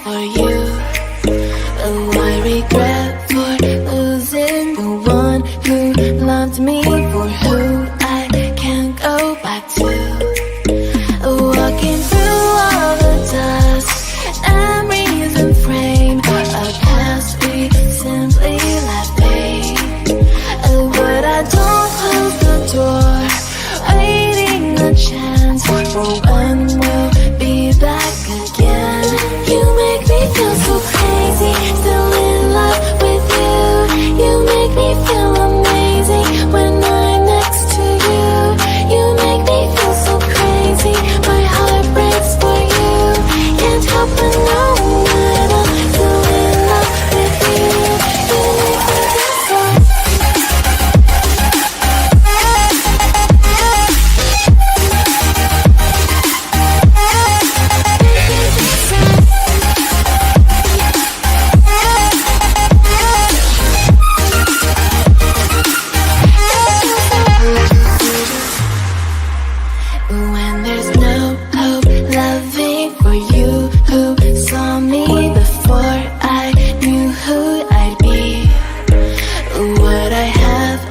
for you. Oh, I regret for losing the one who loved me, for who I can't go back to. Walking through all the dust, memories and frame, a past we simply left fade. But I don't close the door, waiting a chance for when we'll be back again. You make me feel so crazy, still in love with you. You make me feel amazing when I'm next to you. You make me feel so crazy, my heart breaks for you. Can't help but know that I'm still in love with you. You make me feel so. When there's no hope, loving for you who saw me before I knew who I'd be. What I have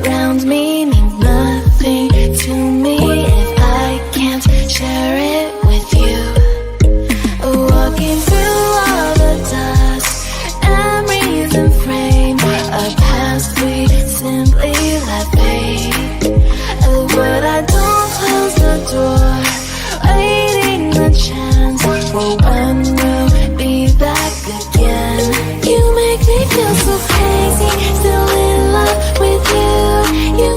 around me means nothing to me if I can't share it with you. Walking through all the dust, memories and frame, a past we simply left fade. But I don't close the door, waiting the chance for when we'll be back again. You make me feel so crazy, still in love with you. You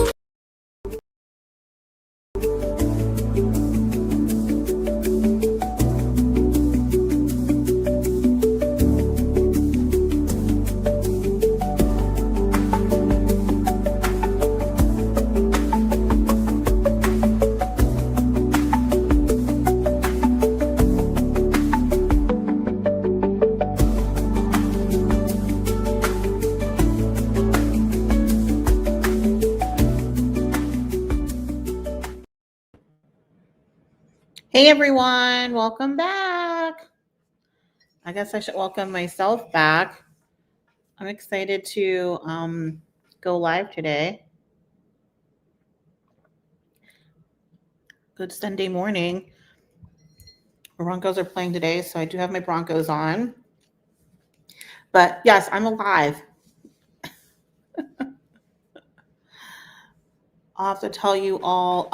Hey everyone, welcome back. I guess I should welcome myself back. I'm excited to go live today. Good Sunday morning. Broncos are playing today, so I do have my Broncos on. But yes, I'm alive. I'll have to tell you all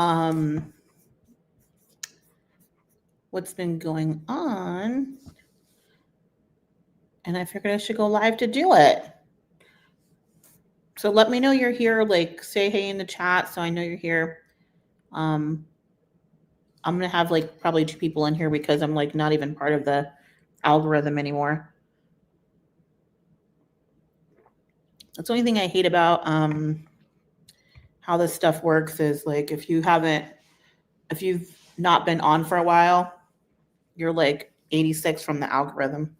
what's been going on. And I figured I should go live to do it. So let me know you're here. Like, say hey in the chat so I know you're here. I'm gonna have like probably 2 people in here because I'm like not even part of the algorithm anymore. That's the only thing I hate about how this stuff works is like if you've not been on for a while, you're like 86 from the algorithm.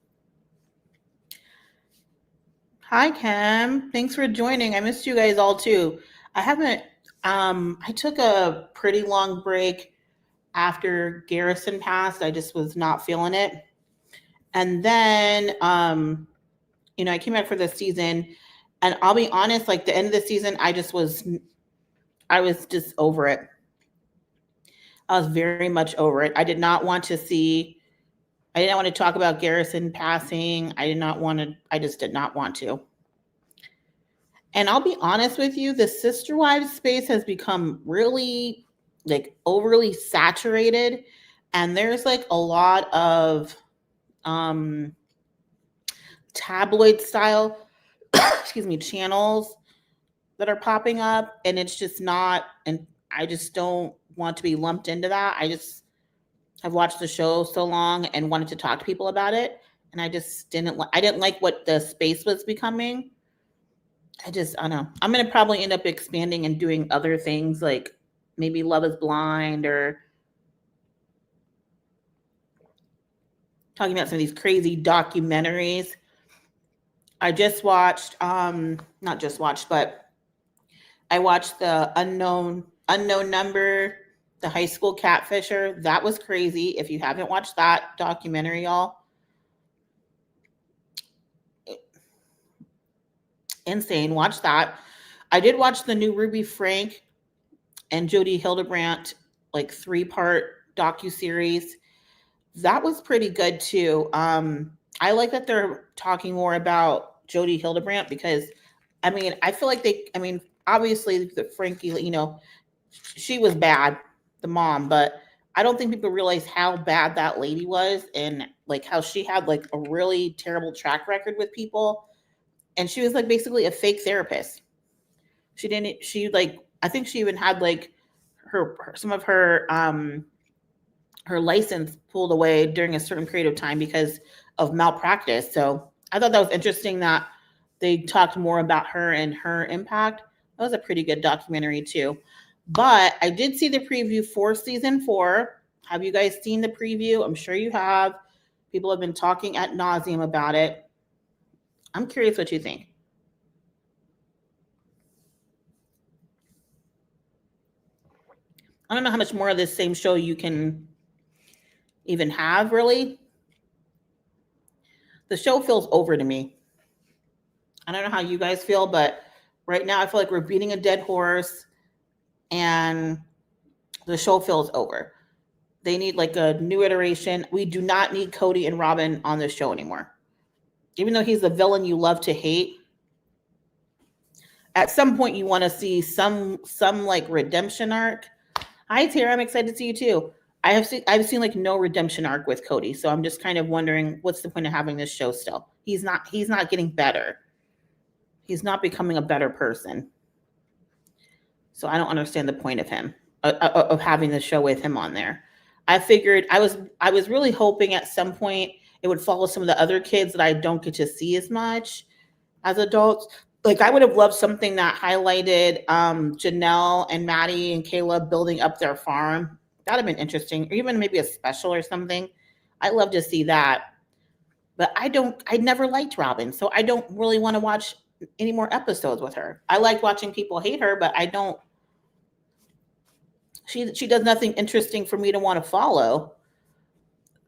Hi Cam, thanks for joining. I missed you guys all too. I took a pretty long break after Garrison passed. I just was not feeling it. And then I came back for this season, and I'll be honest, like the end of the season, I was just over it. I was very much over it. I didn't want to talk about Garrison passing. I just did not want to. And I'll be honest with you, the Sister Wives space has become really like overly saturated. And there's like a lot of tabloid style, channels that are popping up. And it's just not, and I just don't want to be lumped into that. I've watched the show so long and wanted to talk to people about it. And I didn't like what the space was becoming. I don't know. I'm going to probably end up expanding and doing other things like maybe Love is Blind or talking about some of these crazy documentaries. I just watched, but I watched the Unknown Number, the high school catfisher. That was crazy. If you haven't watched that documentary, y'all, insane. Watch that. I did watch the new Ruby Frank and Jodie Hildebrandt like 3-part docu-series. That was pretty good too. I like that they're talking more about Jodie Hildebrandt because I mean, I feel like obviously the Frankie, she was bad, the mom, but I don't think people realize how bad that lady was and like how she had like a really terrible track record with people. And she was like basically a fake therapist. I think she even had like some of her license pulled away during a certain period of time because of malpractice. So I thought that was interesting that they talked more about her and her impact. That was a pretty good documentary too. But I did see the preview for season 4. Have you guys seen the preview? I'm sure you have. People have been talking ad nauseum about it. I'm curious what you think. I don't know how much more of this same show you can even have, really. The show feels over to me. I don't know how you guys feel, but right now I feel like we're beating a dead horse and the show feels over. They need like a new iteration. We do not need Cody and Robin on this show anymore. Even though he's the villain you love to hate, at some point you want to see some like redemption arc. Hi Tara, I'm excited to see you too. I've seen like no redemption arc with Cody, so I'm just kind of wondering what's the point of having this show still. He's not getting better. He's not becoming a better person. So I don't understand the point of him of having the show with him on there. I figured I was really hoping at some point it would follow some of the other kids that I don't get to see as much as adults. Like I would have loved something that highlighted Janelle and Maddie and Caleb building up their farm. That'd have been interesting, or even maybe a special or something. I'd love to see that. But I never liked Robin, so I don't really want to watch any more episodes with her. I like watching people hate her, but I don't. She does nothing interesting for me to want to follow.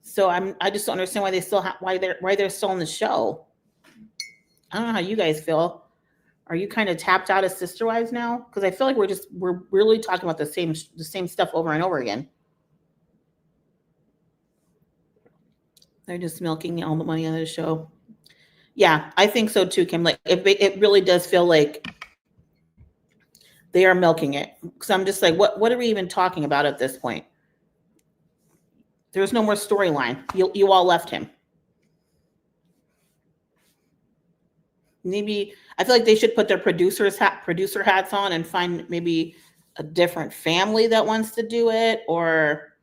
So I just don't understand why they still why they're still on the show. I don't know how you guys feel. Are you kind of tapped out as Sister Wives now? Because I feel like we're really talking about the same stuff over and over again. They're just milking all the money out of the show. Yeah, I think so too, Kim. Like it really does feel like they are milking it. Because I'm just like, what are we even talking about at this point? There's no more storyline. You all left him. Maybe I feel like they should put their producer hats on and find maybe a different family that wants to do it, or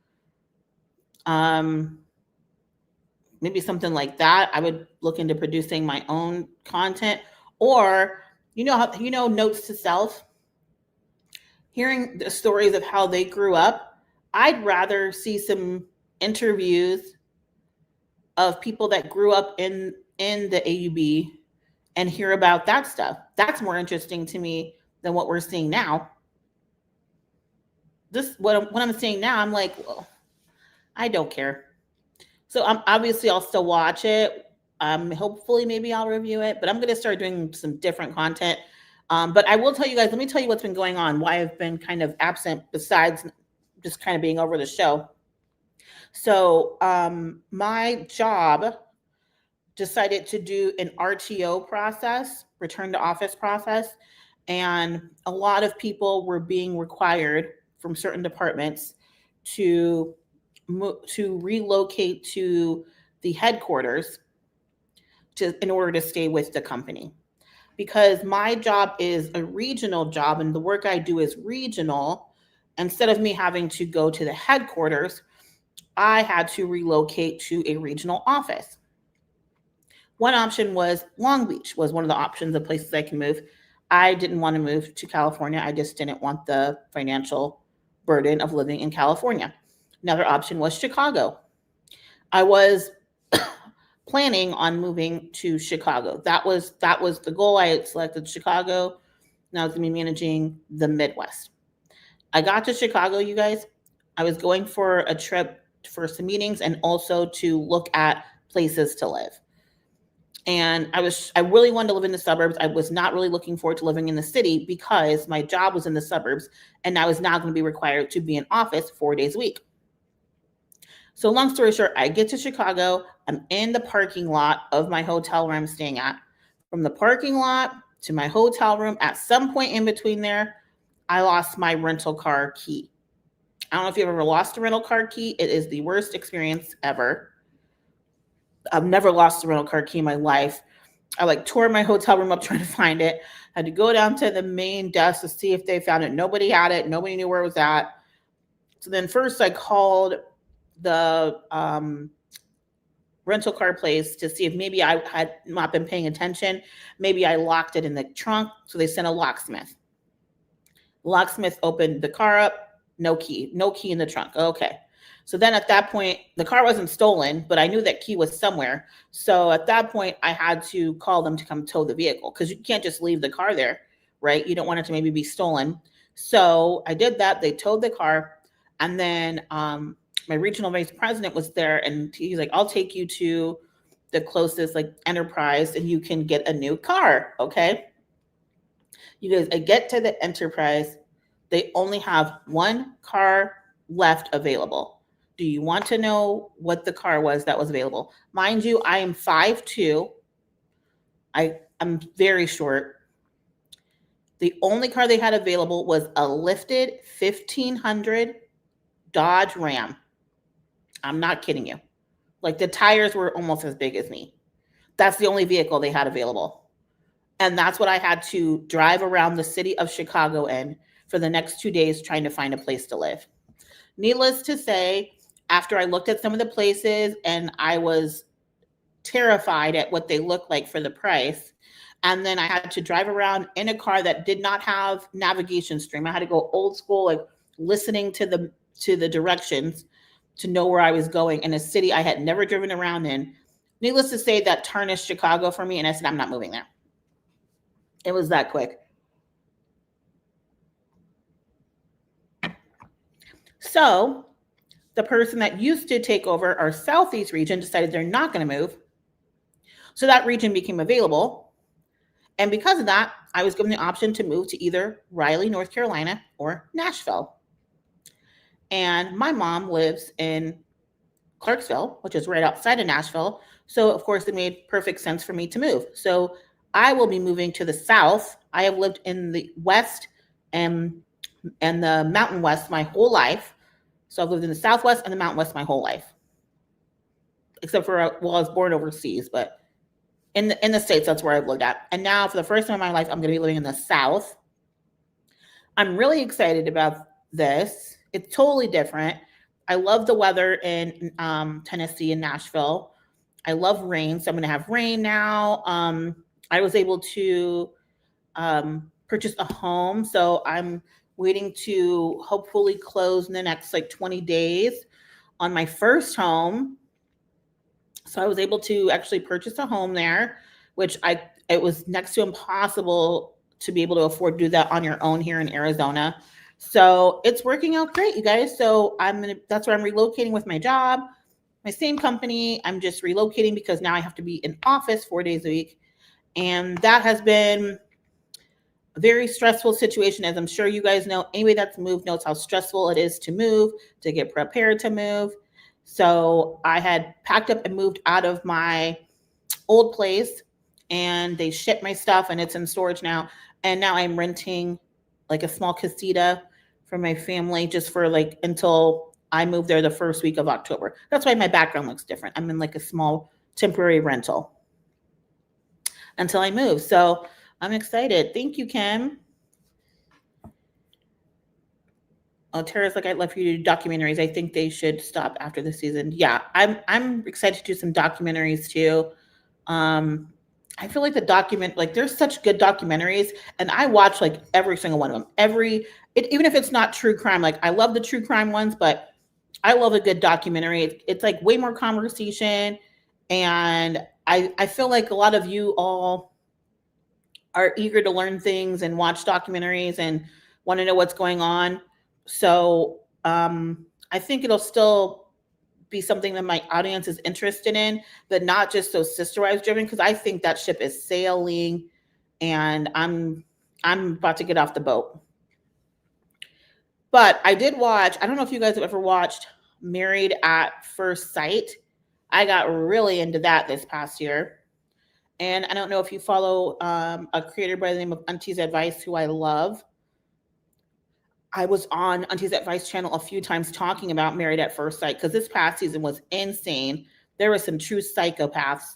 maybe something like that. I would look into producing my own content, or notes to self. Hearing the stories of how they grew up, I'd rather see some interviews of people that grew up in the AUB and hear about that stuff. That's more interesting to me than what we're seeing now. What I'm seeing now, I'm like, well, I don't care. So I'll still watch it. Hopefully maybe I'll review it, but I'm going to start doing some different content. But I will tell you guys, let me tell you what's been going on, why I've been kind of absent besides just kind of being over the show. So my job decided to do an RTO process, return to office process, and a lot of people were being required from certain departments to relocate to the headquarters in order to stay with the company. Because my job is a regional job and the work I do is regional, instead of me having to go to the headquarters, I had to relocate to a regional office. One option was Long Beach, was one of the options of places I can move. I didn't want to move to California. I just didn't want the financial burden of living in California. Another option was Chicago. I was planning on moving to Chicago. That was the goal. I had selected Chicago. Now I was going to be managing the Midwest. I got to Chicago, you guys. I was going for a trip for some meetings and also to look at places to live. And I really wanted to live in the suburbs. I was not really looking forward to living in the city because my job was in the suburbs and I was now going to be required to be in office 4 days a week. So long story short, I get to Chicago. I'm in the parking lot of my hotel where I'm staying at. From the parking lot to my hotel room, at some point in between there, I lost my rental car key. I don't know if you've ever lost a rental car key. It is the worst experience ever. I've never lost a rental car key in my life. I like tore my hotel room up trying to find it. I had to go down to the main desk to see if they found it. Nobody had it. Nobody knew where it was at. So then first I called the rental car place to see if maybe I had not been paying attention. Maybe I locked it in the trunk. So they sent a locksmith. Locksmith opened the car up. No key in the trunk. Okay. So then at that point, the car wasn't stolen, but I knew that key was somewhere. So at that point, I had to call them to come tow the vehicle because you can't just leave the car there, right? You don't want it to maybe be stolen. So I did that. They towed the car. And then my regional vice president was there and he's like, I'll take you to the closest like Enterprise and you can get a new car. Okay. You guys, I get to the Enterprise. They only have one car left available. Do you want to know what the car was that was available? Mind you, I am 5'2". I'm very short. The only car they had available was a lifted 1500 Dodge Ram. I'm not kidding you. Like the tires were almost as big as me. That's the only vehicle they had available. And that's what I had to drive around the city of Chicago in for the next 2 days trying to find a place to live. Needless to say, after I looked at some of the places and I was terrified at what they looked like for the price, and then I had to drive around in a car that did not have navigation stream. I had to go old school, like listening to the directions to know where I was going in a city I had never driven around in. Needless to say, that tarnished Chicago for me, and I said, I'm not moving there. It was that quick. So the person that used to take over our Southeast region decided they're not going to move. So that region became available. And because of that, I was given the option to move to either Raleigh, North Carolina, or Nashville. And my mom lives in Clarksville, which is right outside of Nashville. So of course it made perfect sense for me to move. So I will be moving to the South. I have lived in the West and the Mountain West my whole life. So I've lived in the Southwest and the Mountain West my whole life. Except for, well, I was born overseas, but in the States, that's where I've lived at. And now for the first time in my life, I'm going to be living in the South. I'm really excited about this. It's totally different. I love the weather in Tennessee and Nashville. I love rain, so I'm going to have rain now. I was able to purchase a home, so I'm waiting to hopefully close in the next like 20 days on my first home. So I was able to actually purchase a home there, which it was next to impossible to be able to afford to do that on your own here in Arizona. So it's working out great, you guys. So that's where I'm relocating with my job, my same company. I'm just relocating because now I have to be in office 4 days a week. And that has been a very stressful situation, as I'm sure you guys know. Anybody that's moved knows how stressful it is to move, to get prepared to move. So I had packed up and moved out of my old place and they shipped my stuff and it's in storage now. And now I'm renting like a small casita for my family just for like until I move there the first week of October. That's why my background looks different. I'm in like a small temporary rental until I move. So I'm excited. Thank you, Kim. Oh, Tara's like, I'd love for you to do documentaries. I think they should stop after the season. Yeah, I'm excited to do some documentaries too. I feel like there's such good documentaries, and I watch like every single one of them. Even if it's not true crime, like I love the true crime ones, but I love a good documentary. It's like way more conversation, and I feel like a lot of you all are eager to learn things and watch documentaries and want to know what's going on. So I think it'll still be something that my audience is interested in, but not just so sister wives driven, because I think that ship is sailing and I'm about to get off the boat. But I did watch, I don't know if you guys have ever watched Married at First Sight. I got really into that this past year. And I don't know if you follow a creator by the name of Auntie's Advice, who I love. I was on Auntie's Advice channel a few times talking about Married at First Sight, because this past season was insane. There were some true psychopaths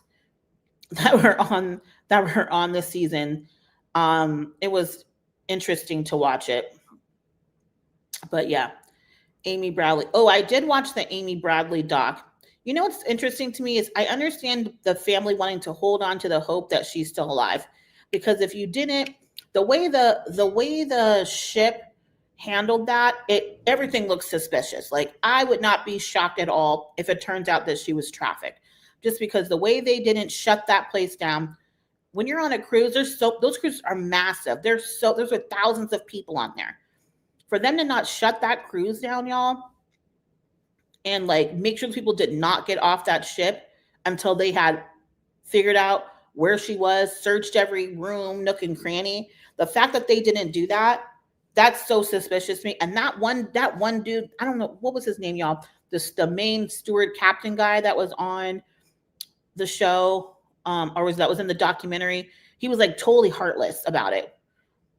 that were on this season. It was interesting to watch it. But yeah, Amy Bradley. Oh, I did watch the Amy Bradley doc. You know what's interesting to me is I understand the family wanting to hold on to the hope that she's still alive, because if you didn't, the way the ship handled that, everything looks suspicious. Like, I would not be shocked at all if it turns out that she was trafficked, just because the way they didn't shut that place down. When you're on a cruise, those cruises are massive. There's thousands of people on there. For them to not shut that cruise down, y'all, and like make sure people did not get off that ship until they had figured out where she was, searched every room, nook and cranny. The fact that they didn't do that, that's so suspicious to me. And that one dude, I don't know, what was his name, y'all? The main steward captain guy that was on the show, that was in the documentary. He was like totally heartless about it.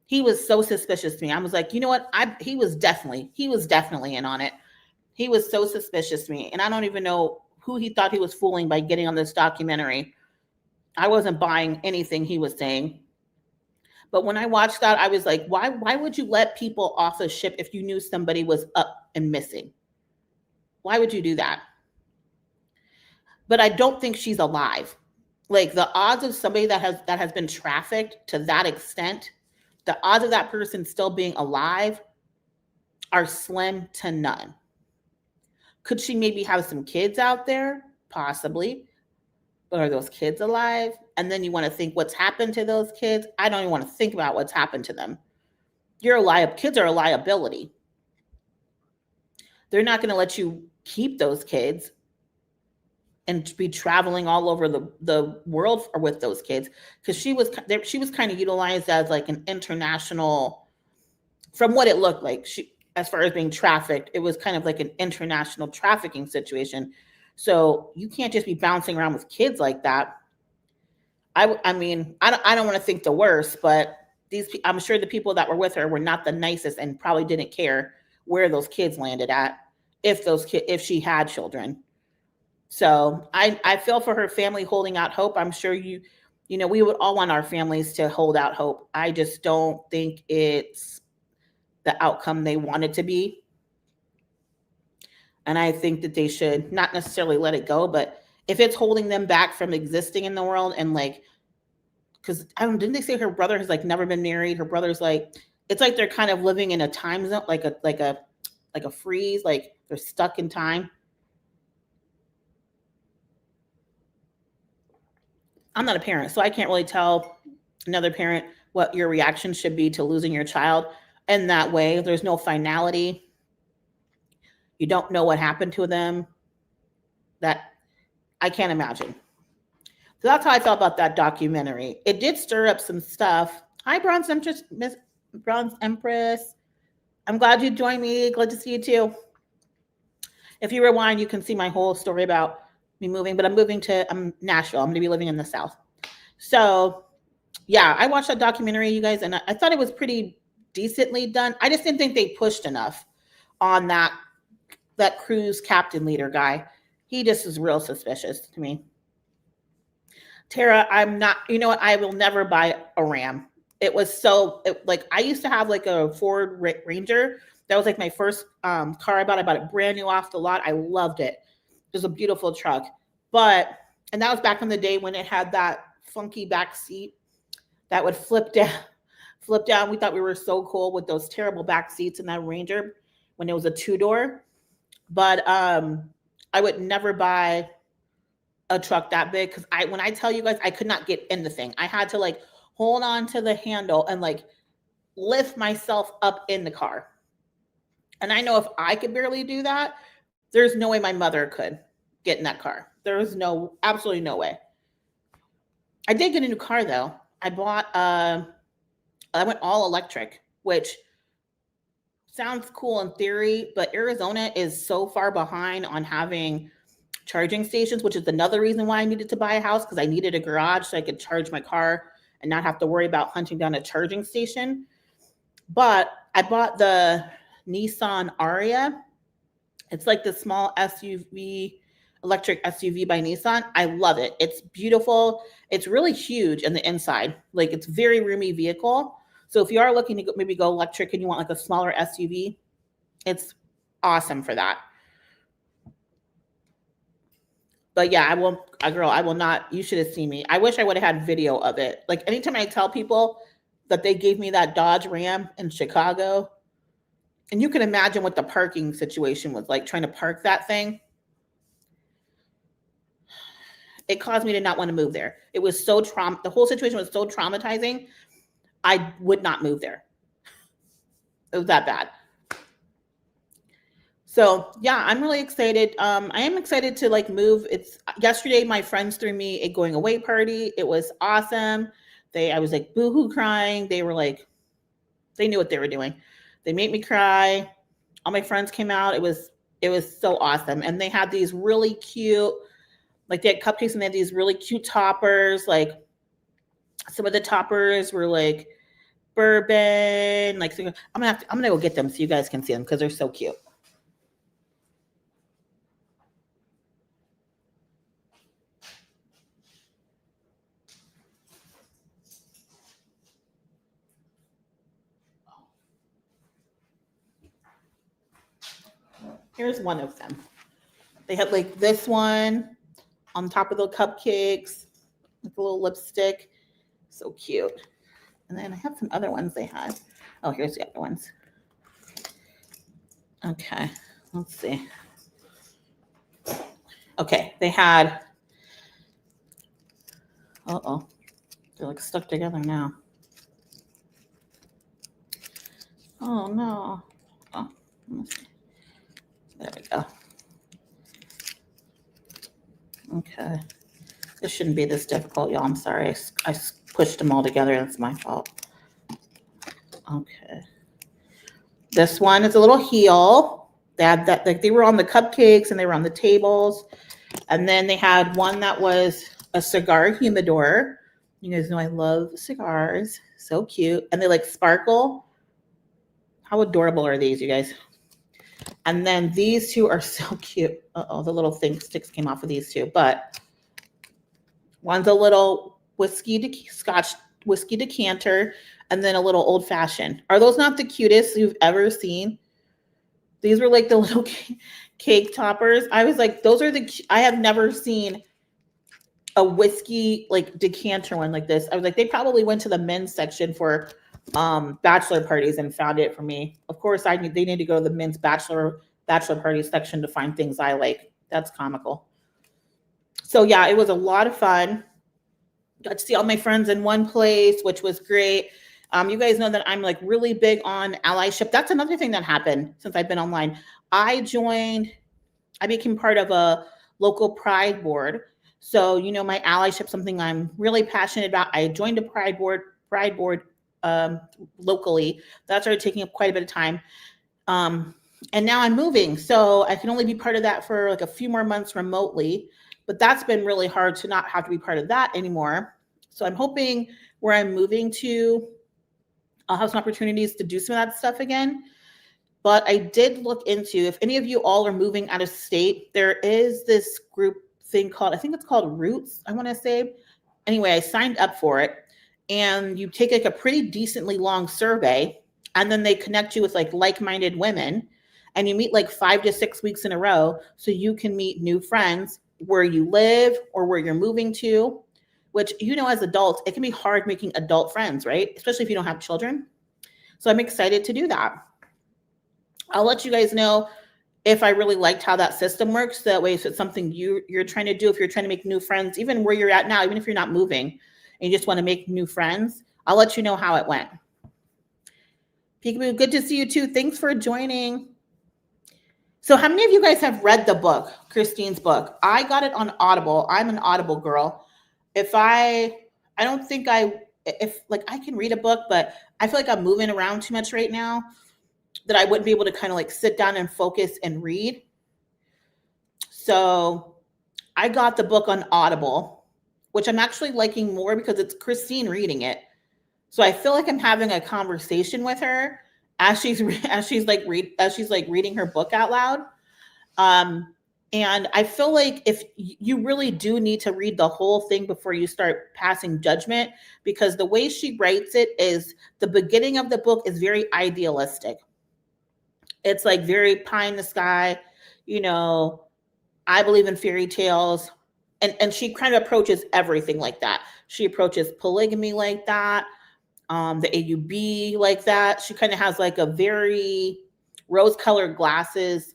He was so suspicious to me. I was like, you know what? He was definitely in on it. He was so suspicious to me. And I don't even know who he thought he was fooling by getting on this documentary. I wasn't buying anything he was saying. But when I watched that, I was like, why would you let people off the ship if you knew somebody was up and missing? Why would you do that? But I don't think she's alive. Like, the odds of somebody that has been trafficked to that extent, the odds of that person still being alive are slim to none. Could she maybe have some kids out there? Possibly. But are those kids alive? And then you want to think what's happened to those kids? I don't even want to think about what's happened to them. Kids are a liability. They're not going to let you keep those kids and be traveling all over the world with those kids, because she was kind of utilized as like an international, from what it looked like, as far as being trafficked, it was kind of like an international trafficking situation. So you can't just be bouncing around with kids like that. I mean, I don't want to think the worst, but I'm sure the people that were with her were not the nicest and probably didn't care where those kids landed at, if she had children. So I feel for her family holding out hope. I'm sure we would all want our families to hold out hope. I just don't think it's the outcome they want it to be. And I think that they should not necessarily let it go, but if it's holding them back from existing in the world, and like, because didn't they say her brother has like never been married? Her brother's like, it's like they're kind of living in a time zone, like a freeze, like they're stuck in time. I'm not a parent, so I can't really tell another parent what your reaction should be to losing your child in that way. There's no finality. You don't know what happened to them. That I can't imagine. So that's how I felt about that documentary. It did stir up some stuff. Hi, Bronze Empress, Miss Bronze Empress. I'm glad you joined me. Glad to see you too. If you rewind, you can see my whole story about me moving, but I'm moving to Nashville. I'm going to be living in the South. So yeah, I watched that documentary, you guys, and I thought it was pretty decently done. I just didn't think they pushed enough on that cruise captain leader guy. He just was real suspicious to me. Tara, I'm not, you know what? I will never buy a Ram. It was like, I used to have like a Ford Ranger. That was like my first car I bought. I bought it brand new off the lot. I loved it. It was a beautiful truck. And that was back in the day when it had that funky back seat that would flip down. We thought we were so cool with those terrible back seats in that Ranger when it was a 2-door. But I would never buy a truck that big, because when I tell you guys, I could not get in the thing. I had to like hold on to the handle and like lift myself up in the car. And I know if I could barely do that, there's no way my mother could. get in that car. There was absolutely no way. I did get a new car though. I went all electric, which sounds cool in theory, but Arizona is so far behind on having charging stations, which is another reason why I needed to buy a house, because I needed a garage so I could charge my car and not have to worry about hunting down a charging station. But I bought the Nissan Ariya. It's like the small SUV, electric SUV by Nissan. I love it. It's beautiful. It's really huge in the inside. Like, it's very roomy vehicle. So if you are looking to maybe go electric and you want like a smaller SUV, it's awesome for that. But yeah, I will not, you should have seen me. I wish I would have had video of it. Like, anytime I tell people that they gave me that Dodge Ram in Chicago, and you can imagine what the parking situation was like, trying to park that thing. It caused me to not want to move there. It was so the whole situation was so traumatizing. I would not move there. It was that bad. So yeah, I'm really excited. I am excited to like move. Yesterday, my friends threw me a going away party. It was awesome. I was like boohoo crying. They were like, they knew what they were doing. They made me cry. All my friends came out. It was so awesome. And they had these really cute, like they had cupcakes and they had these really cute toppers. Like, some of the toppers were like bourbon. Like, I'm gonna go get them so you guys can see them because they're so cute. Here's one of them. They had like this one on top of the cupcakes, with a little lipstick. So cute. And then I have some other ones they had. Oh, here's the other ones. Okay, let's see. Okay, they had, uh-oh, they're like stuck together now. Oh no. Oh, there we go. Okay. This shouldn't be this difficult, y'all. I'm sorry. I pushed them all together. That's my fault. Okay. This one is a little heel. They had that, like, they were on the cupcakes and they were on the tables. And then they had one that was a cigar humidor. You guys know I love cigars. So cute. And they like sparkle. How adorable are these, you guys? And then these two are so cute. Uh-oh, the little sticks came off of these two. But one's a little Scotch whiskey decanter, and then a little old fashioned. Are those not the cutest you've ever seen? These were like the little cake toppers. I was like, I have never seen a whiskey like decanter one like this. I was like, they probably went to the men's section for bachelor parties and found it for me. Of course, they need to go to the men's bachelor party section to find things I like. That's comical. So yeah, it was a lot of fun. Got to see all my friends in one place, which was great. You guys know that I'm like really big on allyship. That's another thing that happened since I've been online. I became part of a local pride board. So, you know, my allyship, something I'm really passionate about. I joined a pride board locally. That started taking up quite a bit of time. And now I'm moving. So I can only be part of that for like a few more months remotely. But that's been really hard to not have to be part of that anymore. So I'm hoping where I'm moving to, I'll have some opportunities to do some of that stuff again. But I did look into, if any of you all are moving out of state, there is this group thing called, I think it's called Roots, I want to say. Anyway, I signed up for it. And you take like a pretty decently long survey, and then they connect you with like-minded women, and you meet like 5 to 6 weeks in a row so you can meet new friends where you live or where you're moving to, which, you know, as adults, it can be hard making adult friends, right? Especially if you don't have children. So I'm excited to do that. I'll let you guys know if I really liked how that system works. That way, if it's something you're trying to do, if you're trying to make new friends, even where you're at now, even if you're not moving and you just want to make new friends, I'll let you know how it went. Peekaboo, good to see you too. Thanks for joining. So how many of you guys have read the book, Christine's book? I got it on Audible. I'm an Audible girl. If I don't think if like I can read a book, but I feel like I'm moving around too much right now that I wouldn't be able to kind of like sit down and focus and read. So I got the book on Audible, which I'm actually liking more because it's Christine reading it. So I feel like I'm having a conversation with her as she's reading her book out loud. And I feel like if you really do need to read the whole thing before you start passing judgment, because the way she writes it is the beginning of the book is very idealistic. It's like very pie in the sky, you know, I believe in fairy tales. And she kind of approaches everything like that. She approaches polygamy like that, the AUB like that. She kind of has like a very rose-colored glasses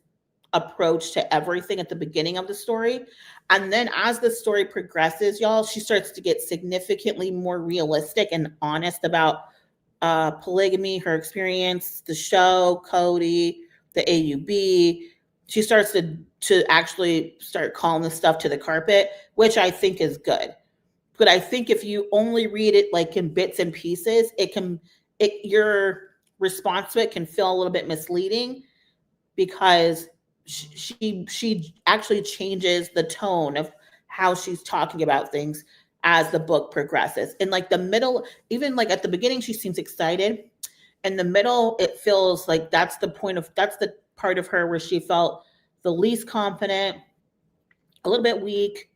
approach to everything at the beginning of the story. And then as the story progresses, y'all, she starts to get significantly more realistic and honest about polygamy, her experience, the show, Cody, the AUB. She starts to actually start calling this stuff to the carpet, which I think is good. But I think if you only read it like in bits and pieces, your response to it can feel a little bit misleading, because she actually changes the tone of how she's talking about things as the book progresses. In like the middle, even like at the beginning, she seems excited. In the middle, it feels like that's the part of her where she felt the least confident, a little bit weak.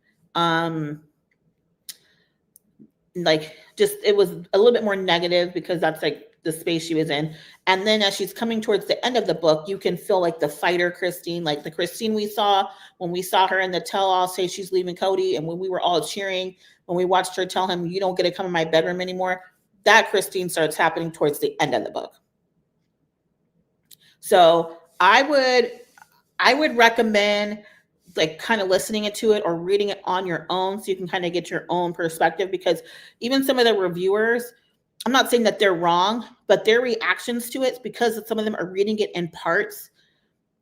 Like just it was a little bit more negative because that's like the space she was in. And then as she's coming towards the end of the book, you can feel like the fighter Christine, like the Christine we saw when we saw her in the tell-all say she's leaving Cody, and when we were all cheering when we watched her tell him, you don't get to come in my bedroom anymore. That Christine starts happening towards the end of the book. So I would recommend like kind of listening to it or reading it on your own so you can kind of get your own perspective, because even some of the reviewers, I'm not saying that they're wrong, but their reactions to it, because some of them are reading it in parts,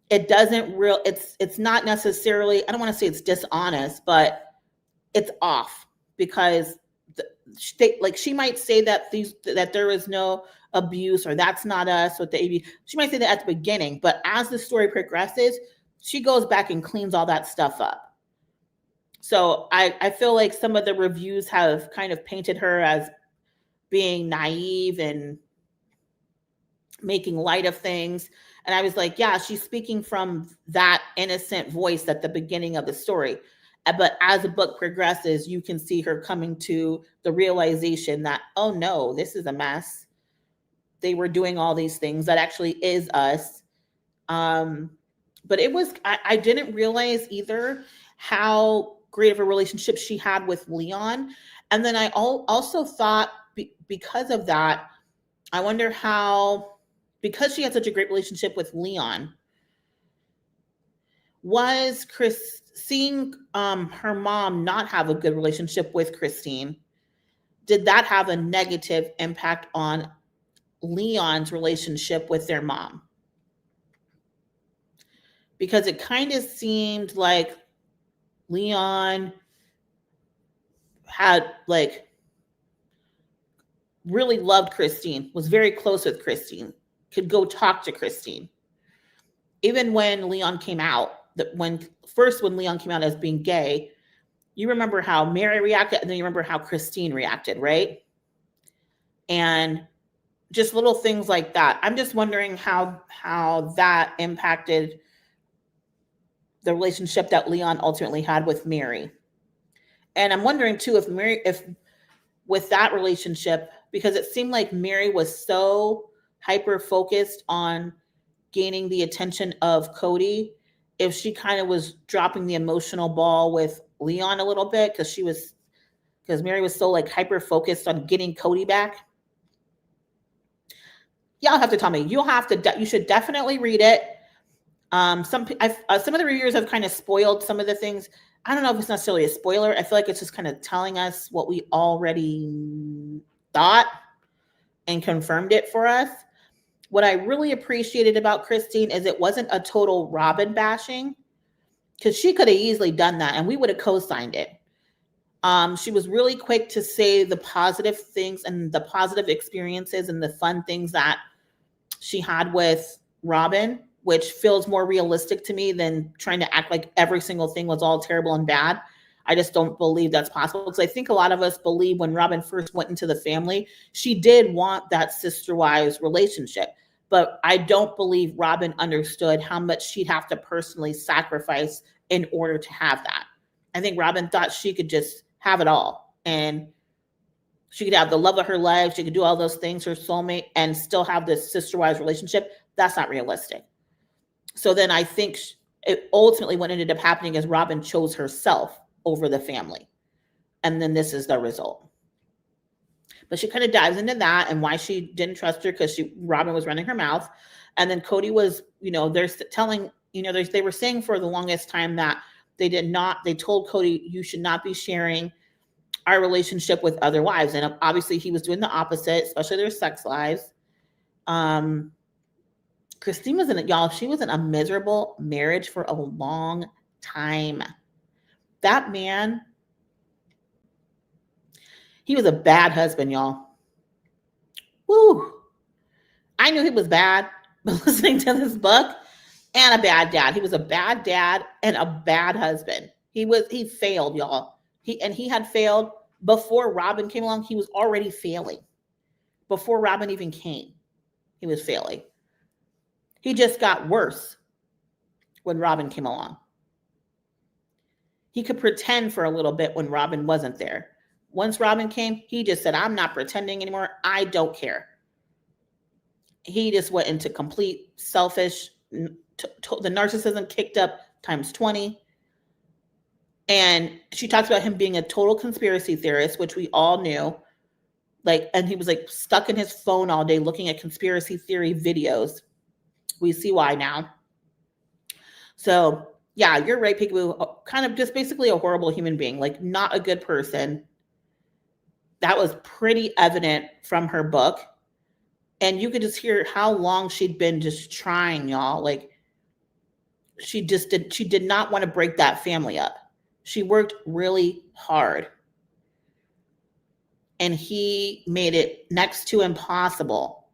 it's not necessarily, I don't want to say it's dishonest, but it's off, because she might say that there is no abuse or that's not us with the AB. She might say that at the beginning, but as the story progresses, she goes back and cleans all that stuff up. So I feel like some of the reviews have kind of painted her as being naive and making light of things. And I was like, yeah, she's speaking from that innocent voice at the beginning of the story. But as the book progresses, you can see her coming to the realization that, oh no, this is a mess. They were doing all these things. That actually is us. But I didn't realize either how great of a relationship she had with Leon. And then I also thought, because of that, I wonder how, because she had such a great relationship with Leon, was seeing her mom not have a good relationship with Christine, did that have a negative impact on Leon's relationship with their mom? Because it kind of seemed like Leon had like really loved Christine, was very close with Christine, could go talk to Christine. Even when Leon came out, when Leon came out as being gay, you remember how Mary reacted, and then you remember how Christine reacted, right? And just little things like that. I'm just wondering how that impacted the relationship that Leon ultimately had with Mary. And I'm wondering too, if with that relationship, because it seemed like Mary was so hyper focused on gaining the attention of Cody, if she kind of was dropping the emotional ball with Leon a little bit, because Mary was so like hyper focused on getting Cody back. Y'all have to tell me. You should definitely read it. Some of the reviewers have kind of spoiled some of the things. I don't know if it's necessarily a spoiler. I feel like it's just kind of telling us what we already thought and confirmed it for us. What I really appreciated about Christine is it wasn't a total Robin bashing, because she could have easily done that and we would have co-signed it. She was really quick to say the positive things and the positive experiences and the fun things that she had with Robin, which feels more realistic to me than trying to act like every single thing was all terrible and bad. I just don't believe that's possible, because I think a lot of us believe when Robin first went into the family, she did want that sister-wives relationship. But I don't believe Robin understood how much she'd have to personally sacrifice in order to have that. I think Robin thought she could just have it all, and she could have the love of her life, she could do all those things, her soulmate, and still have this sister-wives relationship. That's not realistic. So then I think it ultimately what ended up happening is Robin chose herself over the family. And then this is the result. But she kind of dives into that and why she didn't trust her, because Robin was running her mouth. And then Cody was, they're telling, they were saying for the longest time that they told Cody, you should not be sharing our relationship with other wives. And obviously he was doing the opposite, especially their sex lives. Christine was she was in a miserable marriage for a long time. That man, he was a bad husband, y'all. Woo. I knew he was bad, but listening to this book, and a bad dad. He was a bad dad and a bad husband. He failed, y'all. He had failed before Robin came along. He was already failing. Before Robin even came, he was failing. He just got worse when Robin came along. He could pretend for a little bit when Robin wasn't there. Once Robin came, he just said, I'm not pretending anymore. I don't care. He just went into complete selfish, the narcissism kicked up times 20. And she talks about him being a total conspiracy theorist, which we all knew. And he was stuck in his phone all day looking at conspiracy theory videos. We see why now. So yeah, you're right, Peekaboo. Kind of just basically a horrible human being, not a good person. That was pretty evident from her book. And you could just hear how long she'd been just trying, y'all. She did not want to break that family up. She worked really hard. And he made it next to impossible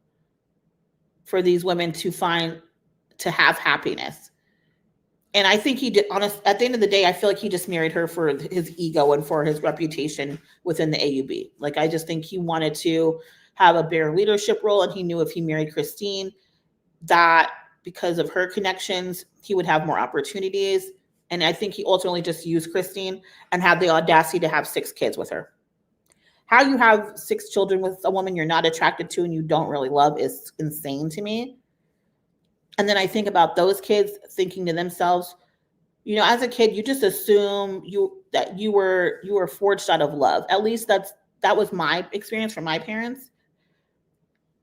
for these women to have happiness. And I think he did, at the end of the day, I feel like he just married her for his ego and for his reputation within the AUB. I just think he wanted to have a better leadership role. And he knew if he married Christine, that because of her connections, he would have more opportunities. And I think he ultimately just used Christine and had the audacity to have 6 kids with her. How you have 6 children with a woman you're not attracted to and you don't really love is insane to me. And then I think about those kids thinking to themselves, as a kid, you just assume that you were forged out of love. At least that was my experience from my parents.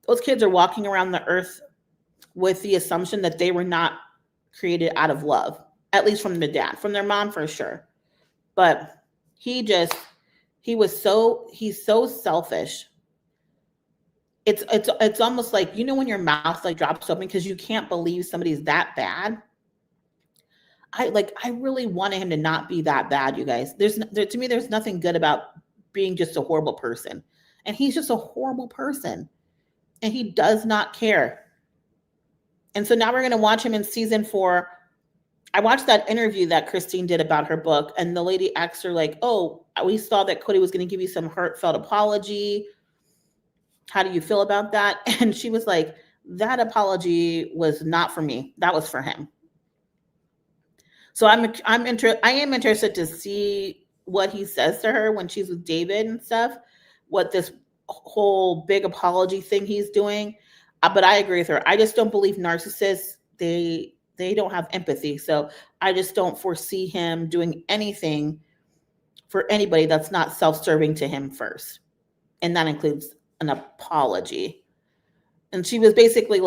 Those kids are walking around the earth with the assumption that they were not created out of love, at least from the dad, from their mom for sure. But he's so selfish. It's almost like, when your mouth drops open because you can't believe somebody's that bad. I really wanted him to not be that bad, you guys. To me, there's nothing good about being just a horrible person. And he's just a horrible person. And he does not care. And so now we're going to watch him in season 4. I watched that interview that Christine did about her book. And the lady asked her oh, we saw that Cody was going to give you some heartfelt apology. How do you feel about that? And she was like, that apology was not for me. That was for him. So I am interested to see what he says to her when she's with David and stuff, what this whole big apology thing he's doing. But I agree with her. I just don't believe narcissists, they don't have empathy. So I just don't foresee him doing anything for anybody that's not self-serving to him first. And that includes an apology. And she was basically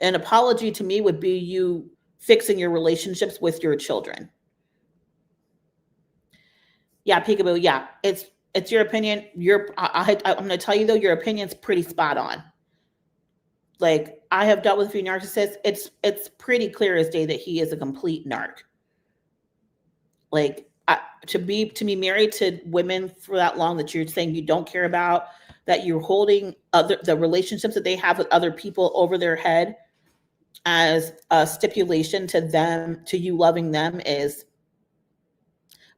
an apology to me would be you fixing your relationships with your children. Yeah, Peekaboo. Yeah, it's your opinion. I'm going to tell you though, your opinion's pretty spot on. Like, I have dealt with a few narcissists. It's pretty clear as day that he is a complete narc. Like, to be married to women for that long that you're saying you don't care about, that you're holding the relationships that they have with other people over their head as a stipulation to them, to you loving them, is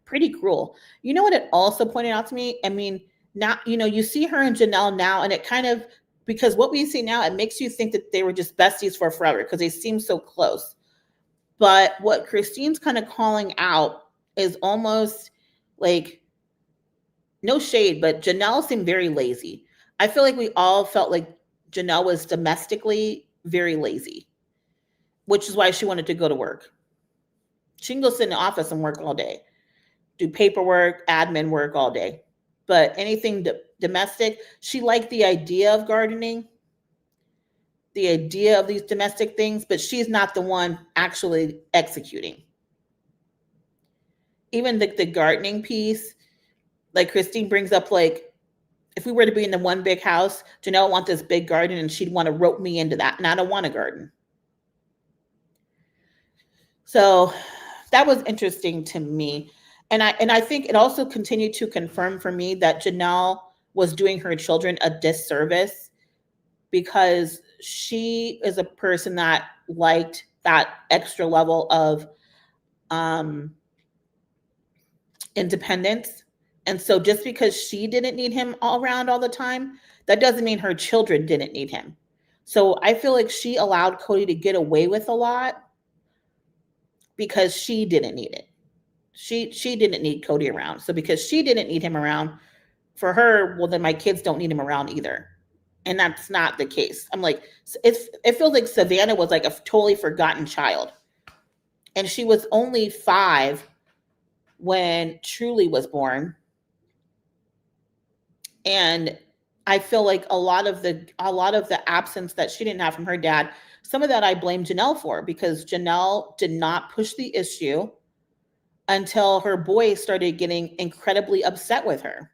pretty cruel. You know what it also pointed out to me? I mean, now, you see her and Janelle now, and it kind of, because what we see now, it makes you think that they were just besties for forever because they seem so close. But what Christine's kind of calling out is almost like, no shade, but Janelle seemed very lazy. I feel like we all felt like Janelle was domestically very lazy, which is why she wanted to go to work. She can go sit in the office and work all day, do paperwork, admin work all day. But anything domestic, she liked the idea of gardening, the idea of these domestic things, but she's not the one actually executing. Even the gardening piece, like Christine brings up, like, if we were to be in the one big house, Janelle wants this big garden and she'd want to rope me into that. And I don't want a garden. So that was interesting to me. And I think it also continued to confirm for me that Janelle was doing her children a disservice, because she is a person that liked that extra level of independence. And so just because she didn't need him all around all the time, that doesn't mean her children didn't need him. So I feel like she allowed Cody to get away with a lot because she didn't need it. She didn't need Cody around. So because she didn't need him around, for her, well, then my kids don't need him around either. And that's not the case. I'm like, it feels like Savannah was like a totally forgotten child. And she was only 5 when Truly was born. And I feel like a lot of the absence that she didn't have from her dad, some of that I blame Janelle for, because Janelle did not push the issue until her boys started getting incredibly upset with her.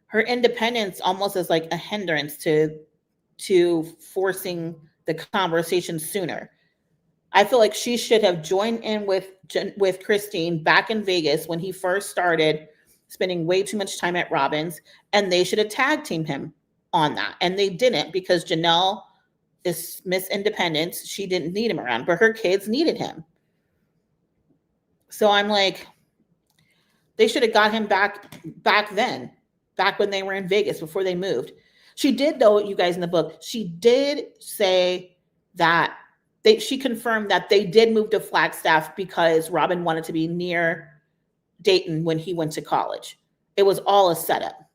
Her independence almost is like a hindrance to forcing the conversation sooner. I feel like she should have joined in with Christine back in Vegas when he first started spending way too much time at Robbins, and they should have tag teamed him on that. And they didn't, because Janelle is Miss Independence. She didn't need him around, but her kids needed him. So I'm like, they should have got him back then, back when they were in Vegas before they moved. She did, though, you guys, in the book, she did say that she confirmed that they did move to Flagstaff because Robin wanted to be near Dayton when he went to college. It was all a setup.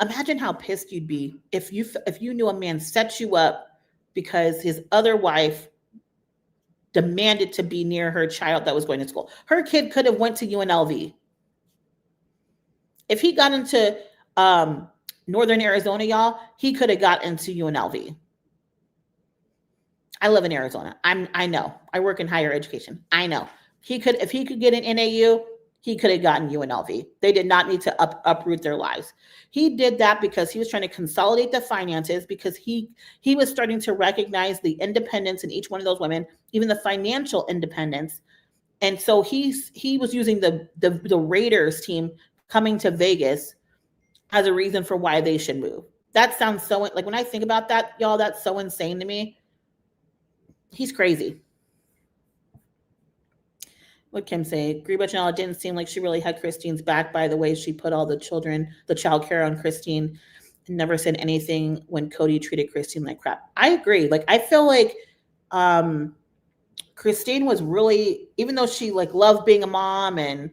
Imagine how pissed you'd be if you knew a man set you up because his other wife demanded to be near her child that was going to school. Her kid could have went to UNLV. If he got into Northern Arizona, y'all, he could have got into UNLV. I live in Arizona. I know. I work in higher education. I know. If he could get an NAU, he could have gotten UNLV. They did not need to uproot their lives. He did that because he was trying to consolidate the finances, because he was starting to recognize the independence in each one of those women, even the financial independence. And so he was using the Raiders team coming to Vegas as a reason for why they should move. That sounds so, like, when I think about that, y'all, that's so insane to me. He's crazy. What Kim say? Agree, but Janelle, it didn't seem like she really had Christine's back by the way she put all the child care on Christine, and never said anything when Cody treated Christine like crap. I agree. Like, I feel like Christine was really, even though she like loved being a mom and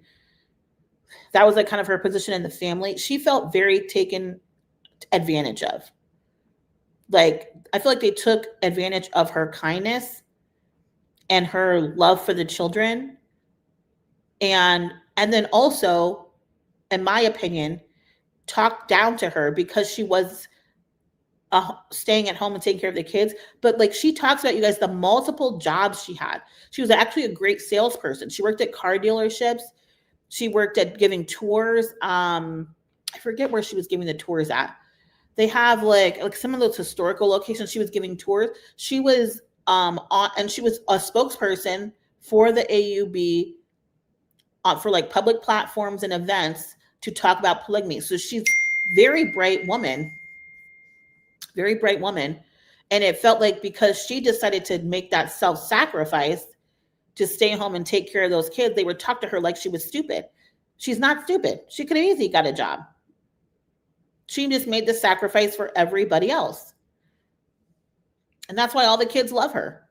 that was like kind of her position in the family, she felt very taken advantage of. Like, I feel like they took advantage of her kindness and her love for the children. And then also, in my opinion, talked down to her because she was staying at home and taking care of the kids. But like, she talks about, you guys, the multiple jobs she had. She was actually a great salesperson. She worked at car dealerships. She worked at giving tours. I forget where she was giving the tours at. They have like some of those historical locations. She was giving tours. She was on, and she was a spokesperson for the AUB for like public platforms and events to talk about polygamy. So she's very bright woman, very bright woman. And it felt like because she decided to make that self-sacrifice to stay home and take care of those kids, they would talk to her like she was stupid. She's not stupid. She could have easily got a job. She just made the sacrifice for everybody else. And that's why all the kids love her.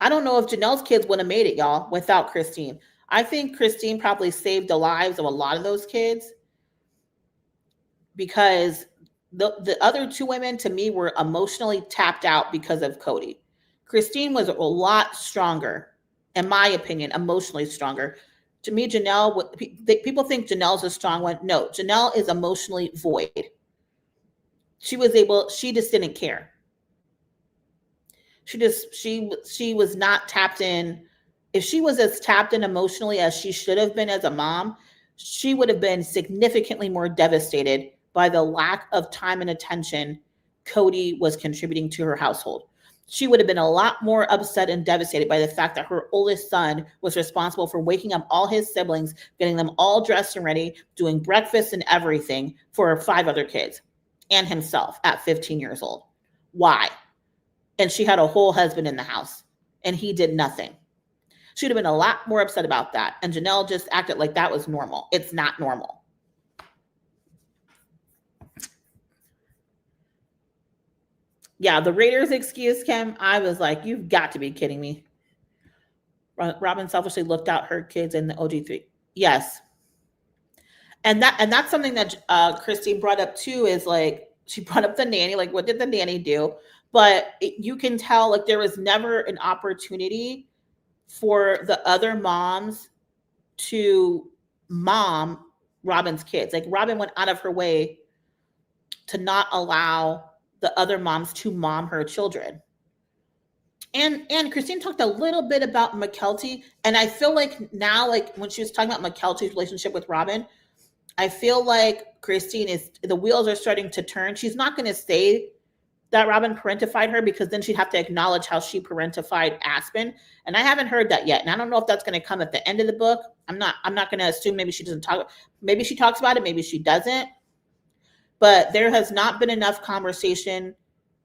I don't know if Janelle's kids would have made it, y'all, without Christine. I think Christine probably saved the lives of a lot of those kids because the other two women, to me, were emotionally tapped out because of Cody. Christine was a lot stronger, in my opinion, emotionally stronger. To me, Janelle, people think Janelle's a strong one. No, Janelle is emotionally void. She just didn't care. She was not tapped in. If she was as tapped in emotionally as she should have been as a mom, she would have been significantly more devastated by the lack of time and attention Cody was contributing to her household. She would have been a lot more upset and devastated by the fact that her oldest son was responsible for waking up all his siblings, getting them all dressed and ready, doing breakfast and everything for 5 other kids and himself at 15 years old. Why? And she had a whole husband in the house and he did nothing. She'd have been a lot more upset about that. And Janelle just acted like that was normal. It's not normal. Yeah, the Raiders excuse, Kim, I was like, you've got to be kidding me. Robin selfishly looked out her kids in the OG3. Yes. And that's something that Christine brought up too, is like, she brought up the nanny, like what did the nanny do? But you can tell like there was never an opportunity for the other moms to mom Robin's kids. Like Robin went out of her way to not allow the other moms to mom her children. And Christine talked a little bit about Mykelti. And I feel like now, like when she was talking about Mykelti's relationship with Robin, I feel like Christine the wheels are starting to turn. She's not going to say that Robin parentified her because then she'd have to acknowledge how she parentified Aspen. And I haven't heard that yet. And I don't know if that's going to come at the end of the book. I'm not going to assume maybe she doesn't talk. Maybe she talks about it. Maybe she doesn't. But there has not been enough conversation,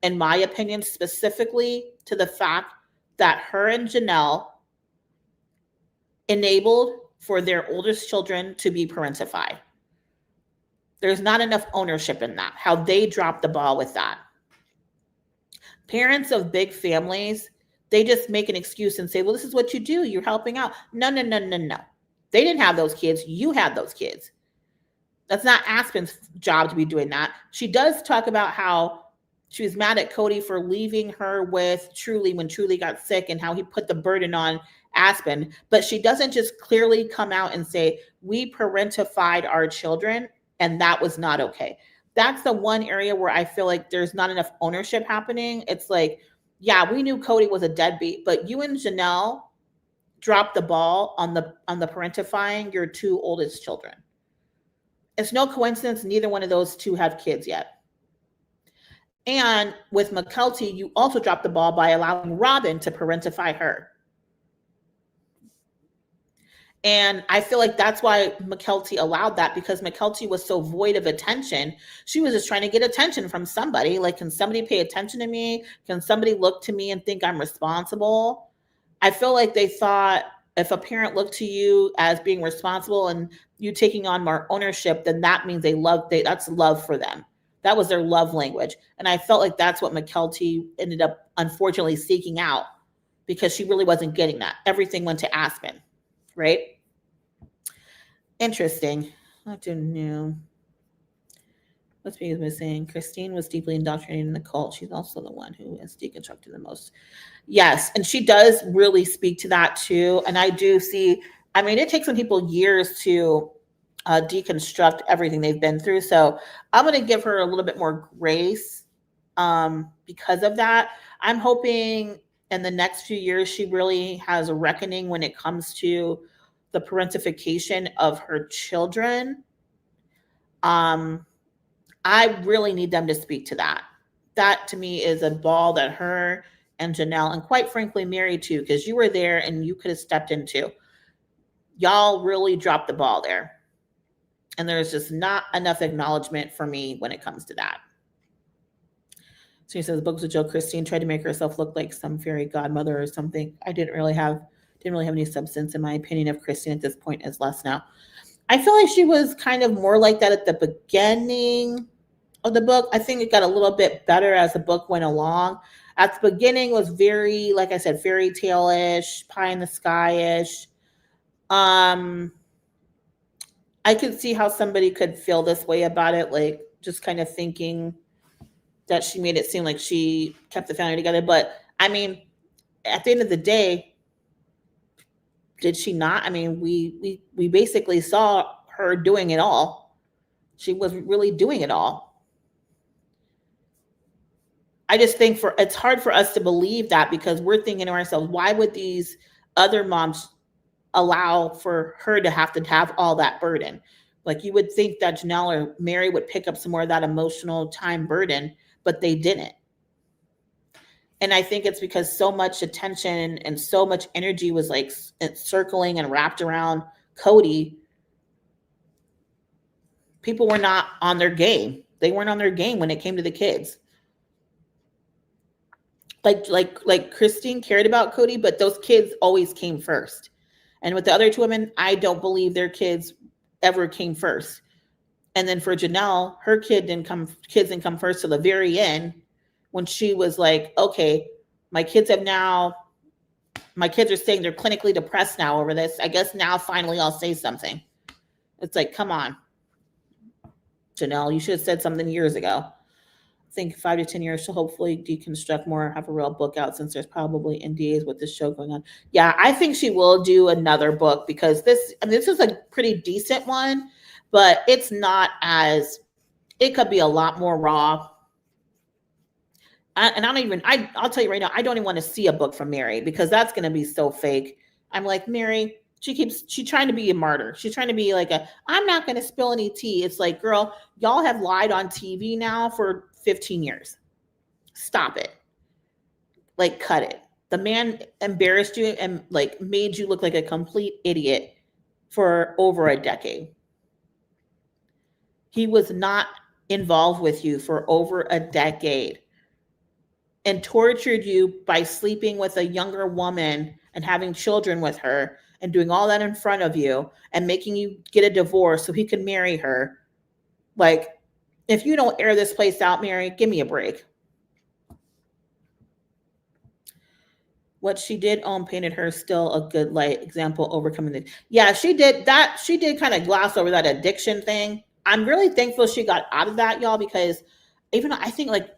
in my opinion, specifically to the fact that her and Janelle enabled for their oldest children to be parentified. There's not enough ownership in that, how they dropped the ball with that. Parents of big families, they just make an excuse and say, well, this is what you do. You're helping out. No. They didn't have those kids. You had those kids. That's not Aspen's job to be doing that. She does talk about how she was mad at Cody for leaving her with Truly when Truly got sick and how he put the burden on Aspen. But she doesn't just clearly come out and say, we parentified our children and that was not okay. That's the one area where I feel like there's not enough ownership happening. It's like, yeah, we knew Cody was a deadbeat, but you and Janelle dropped the ball on the parentifying your 2 oldest children. It's no coincidence neither one of those 2 have kids yet. And with Mykelti, you also dropped the ball by allowing Robin to parentify her. And I feel like that's why Mykelti allowed that, because Mykelti was so void of attention. She was just trying to get attention from somebody. Like, can somebody pay attention to me? Can somebody look to me and think I'm responsible? I feel like they thought if a parent looked to you as being responsible and you taking on more ownership, then that means that's love for them. That was their love language. And I felt like that's what Mykelti ended up unfortunately seeking out, because she really wasn't getting that. Everything went to Aspen, right? Interesting. I don't know. What's being missing? Christine was deeply indoctrinated in the cult. She's also the one who has deconstructed the most. Yes, and she does really speak to that too. And I do see, I mean, it takes some people years to deconstruct everything they've been through. So I'm going to give her a little bit more grace because of that. I'm hoping in the next few years she really has a reckoning when it comes to the parentification of her children. I really need them to speak to that. That to me is a ball that her and Janelle, and quite frankly, Mary too, because you were there and you could have stepped into. Y'all really dropped the ball there. And there's just not enough acknowledgement for me when it comes to that. So he says, books with Jill Christine tried to make herself look like some fairy godmother or something. I didn't really have any substance. In my opinion of Christine at this point is less now. I feel like she was kind of more like that at the beginning of the book. I think it got a little bit better as the book went along. At the beginning was very, like I said, fairy tale-ish, pie in the sky-ish. I could see how somebody could feel this way about it, like just kind of thinking that she made it seem like she kept the family together. But I mean, at the end of the day, did she not? I mean, we basically saw her doing it all. She was really doing it all. I just think it's hard for us to believe that, because we're thinking to ourselves, why would these other moms allow for her to have all that burden? Like, you would think that Janelle or Mary would pick up some more of that emotional time burden, but they didn't. And I think it's because so much attention and so much energy was like circling and wrapped around Cody. People were not on their game. They weren't on their game when it came to the kids. Like Christine cared about Cody, but those kids always came first. And with the other two women, I don't believe their kids ever came first. And then for Janelle, her kids didn't come first till the very end, when she was like, okay, my kids are saying they're clinically depressed now over this. I guess now finally I'll say something. It's like, come on, Janelle, you should have said something years ago. I think 5 to 10 years she'll hopefully deconstruct more, have a real book out, since there's probably NDAs with this show going on. Yeah, I think she will do another book, because this is a pretty decent one, but it's not as, it could be a lot more raw. I'll tell you right now, I don't even want to see a book from Mary, because that's going to be so fake. I'm like, Mary, she's trying to be a martyr. She's trying to be like I'm not going to spill any tea. It's like, girl, y'all have lied on TV now for 15 years. Stop it. Like, cut it. The man embarrassed you and like made you look like a complete idiot for over a decade. He was not involved with you for over a decade and tortured you by sleeping with a younger woman and having children with her and doing all that in front of you and making you get a divorce so he could marry her. Like, if you don't air this place out, Mary, give me a break. What she did painted her still a good light example overcoming the. Yeah, she did that. She did kind of gloss over that addiction thing. I'm really thankful she got out of that, y'all, because even though I think, like,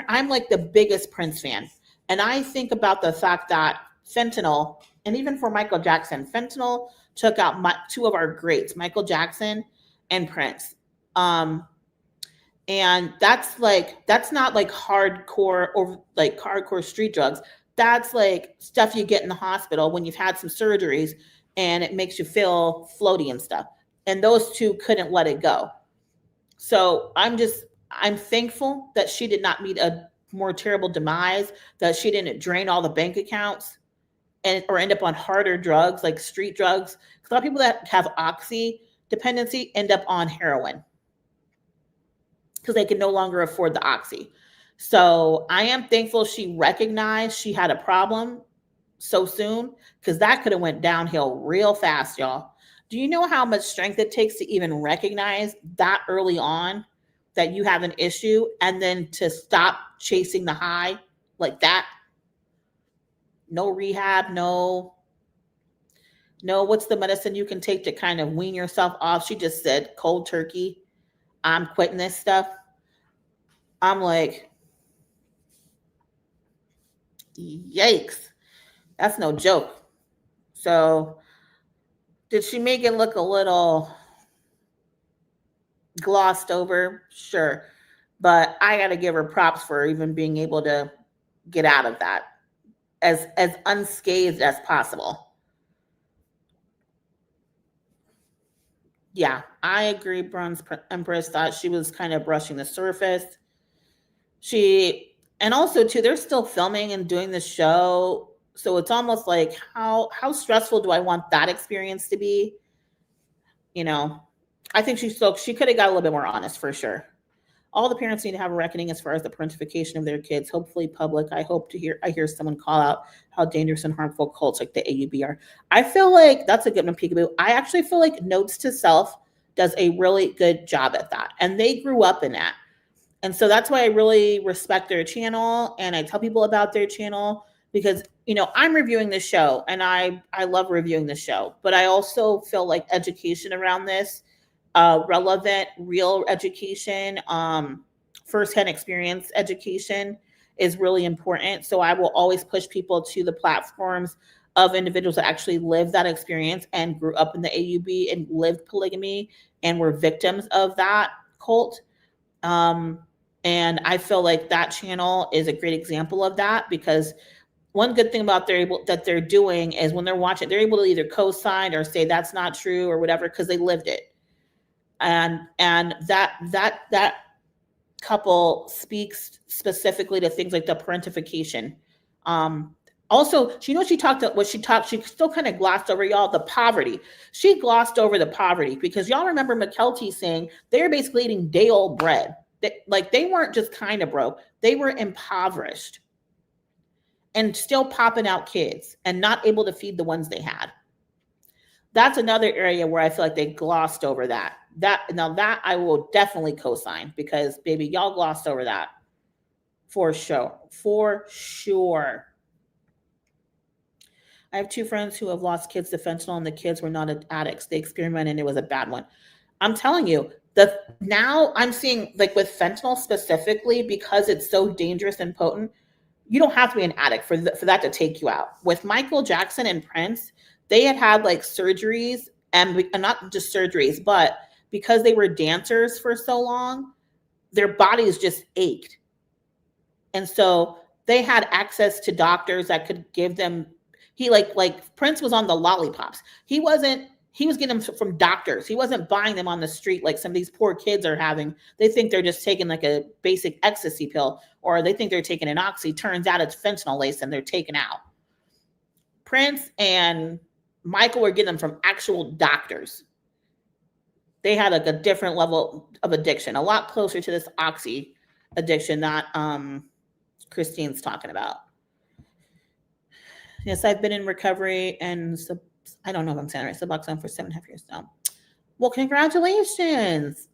I'm like the biggest Prince fan. And I think about the fact that fentanyl, and even for Michael Jackson, fentanyl took out two of our greats, Michael Jackson and Prince. And that's not like hardcore or like hardcore street drugs. That's like stuff you get in the hospital when you've had some surgeries and it makes you feel floaty and stuff. And those two couldn't let it go. So I'm thankful that she did not meet a more terrible demise, that she didn't drain all the bank accounts or end up on harder drugs like street drugs. A lot of people that have oxy dependency end up on heroin because they can no longer afford the oxy. So I am thankful she recognized she had a problem so soon, because that could have went downhill real fast, y'all. Do you know how much strength it takes to even recognize that early on that you have an issue, and then to stop chasing the high like that? No rehab, no, what's the medicine you can take to kind of wean yourself off? She just said cold turkey, I'm quitting this stuff. I'm like, yikes, that's no joke. So did she make it look a little glossed over? Sure. But I got to give her props for even being able to get out of that as unscathed as possible. Yeah, I agree. Bronze Empress thought she was kind of brushing the surface. And also too, they're still filming and doing the show. So it's almost like how stressful do I want that experience to be? You know, I think she could have got a little bit more honest for sure. All the parents need to have a reckoning as far as the parentification of their kids, hopefully public. I hear someone call out how dangerous and harmful cults like the AUB are. I feel like that's a good one, Peekaboo. I actually feel like Notes to Self does a really good job at that. And they grew up in that. And so that's why I really respect their channel. And I tell people about their channel because, I'm reviewing the show and I love reviewing the show, but I also feel like education around this, relevant, real education, firsthand experience education is really important. So I will always push people to the platforms of individuals that actually live that experience and grew up in the AUB and lived polygamy and were victims of that cult. And I feel like that channel is a great example of that because one good thing about that they're doing is when they're watching, they're able to either co-sign or say that's not true or whatever because they lived it. And that couple speaks specifically to things like the parentification. Also, she still kind of glossed over, y'all, the poverty. She glossed over the poverty because y'all remember McKelty saying they're basically eating day old bread. They weren't just kind of broke, they were impoverished and still popping out kids and not able to feed the ones they had. That's another area where I feel like they glossed over that. That I will definitely co-sign because baby, y'all glossed over that for sure. For sure. I have 2 friends who have lost kids to fentanyl and the kids were not addicts. They experimented and it was a bad one. I'm telling you, now I'm seeing like with fentanyl specifically because it's so dangerous and potent, you don't have to be an addict for that to take you out. With Michael Jackson and Prince, they had like surgeries and not just surgeries, but because they were dancers for so long, their bodies just ached. And so they had access to doctors that could give them, like Prince was on the lollipops. He was getting them from doctors. He wasn't buying them on the street like some of these poor kids are having. They think they're just taking like a basic ecstasy pill or they think they're taking an oxy. Turns out it's fentanyl lace and they're taken out. Prince and Michael were getting them from actual doctors. They had like a different level of addiction, a lot closer to this oxy addiction that Christine's talking about. Yes, I've been in recovery and I don't know if I'm saying it right, Suboxone for 7.5 years now. Well, congratulations.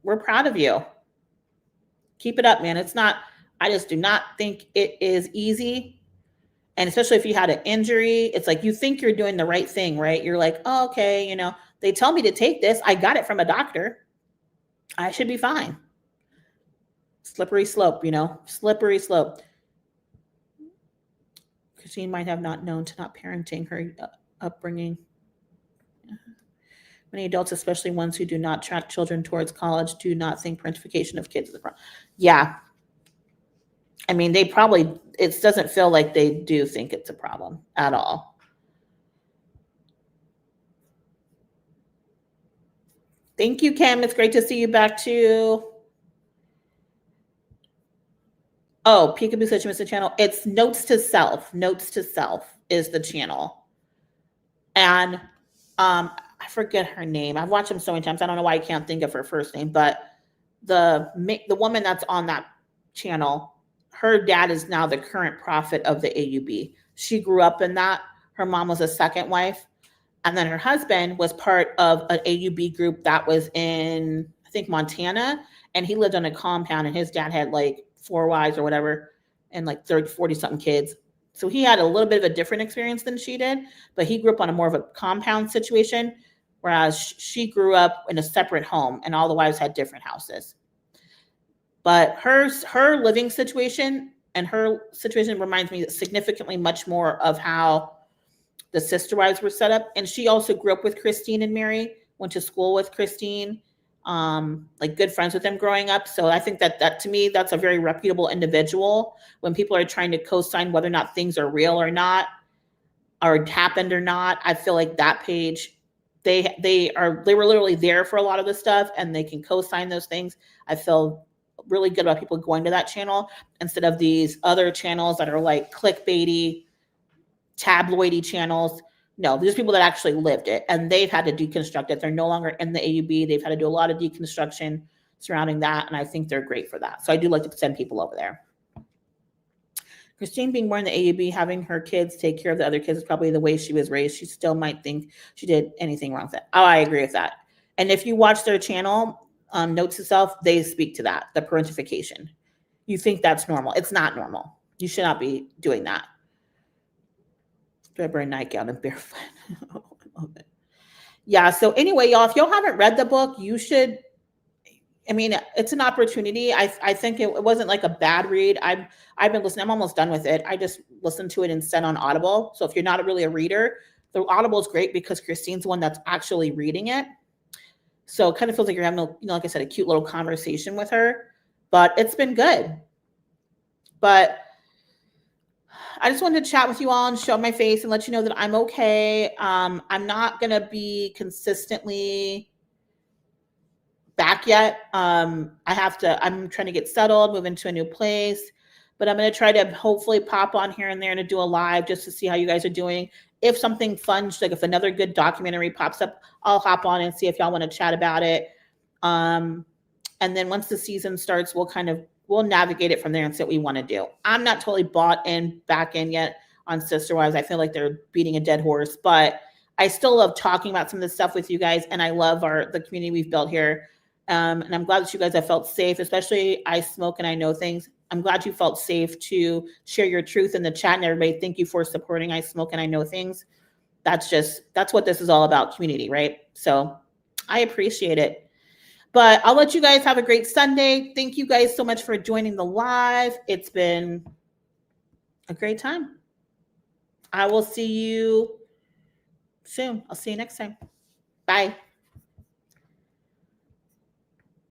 We're proud of you. Keep it up, man. I just do not think it is easy. And especially if you had an injury, it's like you think you're doing the right thing, right? You're like, oh, okay, they tell me to take this. I got it from a doctor. I should be fine. Slippery slope, slippery slope. Christine might have not known to not parenting her upbringing. Many adults, especially ones who do not track children towards college, do not think parentification of kids is a problem. Yeah. I mean, it doesn't feel like they do think it's a problem at all. Thank you, Kim. It's great to see you back too. Oh, Peekaboo Such Mr. Channel. It's Notes to Self. Notes to Self is the channel. And I forget her name. I've watched them so many times. I don't know why I can't think of her first name, but the woman that's on that channel, her dad is now the current prophet of the AUB. She grew up in that. Her mom was a second wife. And then her husband was part of an AUB group that was in, I think, Montana. And he lived on a compound and his dad had like 4 wives or whatever and like 30, 40 something kids. So he had a little bit of a different experience than she did, but he grew up on a more of a compound situation, whereas she grew up in a separate home and all the wives had different houses. But her living situation and her situation reminds me significantly much more of how the sister wives were set up. And she also grew up with Christine and Mary, went to school with Christine, like good friends with them growing up. So I think that to me, that's a very reputable individual when people are trying to co-sign whether or not things are real or not, or happened or not. I feel like that page they were literally there for a lot of the stuff, and they can co-sign those things. I feel really good about people going to that channel instead of these other channels that are like clickbaity, tabloidy channels. No, these are people that actually lived it, and they've had to deconstruct it. They're no longer in the AUB. They've had to do a lot of deconstruction surrounding that, and I think they're great for that. So I do like to send people over there. Christine being born in the AUB, having her kids take care of the other kids is probably the way she was raised. She still might think she did anything wrong with it. Oh, I agree with that. And if you watch their channel, Notes to Self, they speak to that, the parentification. You think that's normal. It's not normal. You should not be doing that. Do I wear a nightgown and barefoot? Oh, I love it. Yeah, so anyway, y'all, if y'all haven't read the book, you should. I mean, it's an opportunity. I think it wasn't like a bad read. I've been listening. I'm almost done with it. I just listened to it instead on Audible. So if you're not really a reader, the Audible is great because Christine's the one that's actually reading it. So it kind of feels like you're having, like I said, a cute little conversation with her. But it's been good. But I just wanted to chat with you all and show my face and let you know that I'm okay. I'm not going to be consistently back yet. I'm trying to get settled, move into a new place, but I'm going to try to hopefully pop on here and there and do a live just to see how you guys are doing. If something fun, like if another good documentary pops up, I'll hop on and see if y'all want to chat about it. And then once the season starts, we'll navigate it from there and see what we want to do. I'm not totally back in yet on Sister Wives. I feel like they're beating a dead horse, but I still love talking about some of this stuff with you guys. And I love the community we've built here. And I'm glad that you guys have felt safe, especially I Smoke and I Know Things. I'm glad you felt safe to share your truth in the chat. And everybody, thank you for supporting I Smoke and I Know Things. That's what this is all about, community, right? So I appreciate it. But I'll let you guys have a great Sunday. Thank you guys so much for joining the live. It's been a great time. I will see you soon. I'll see you next time. Bye.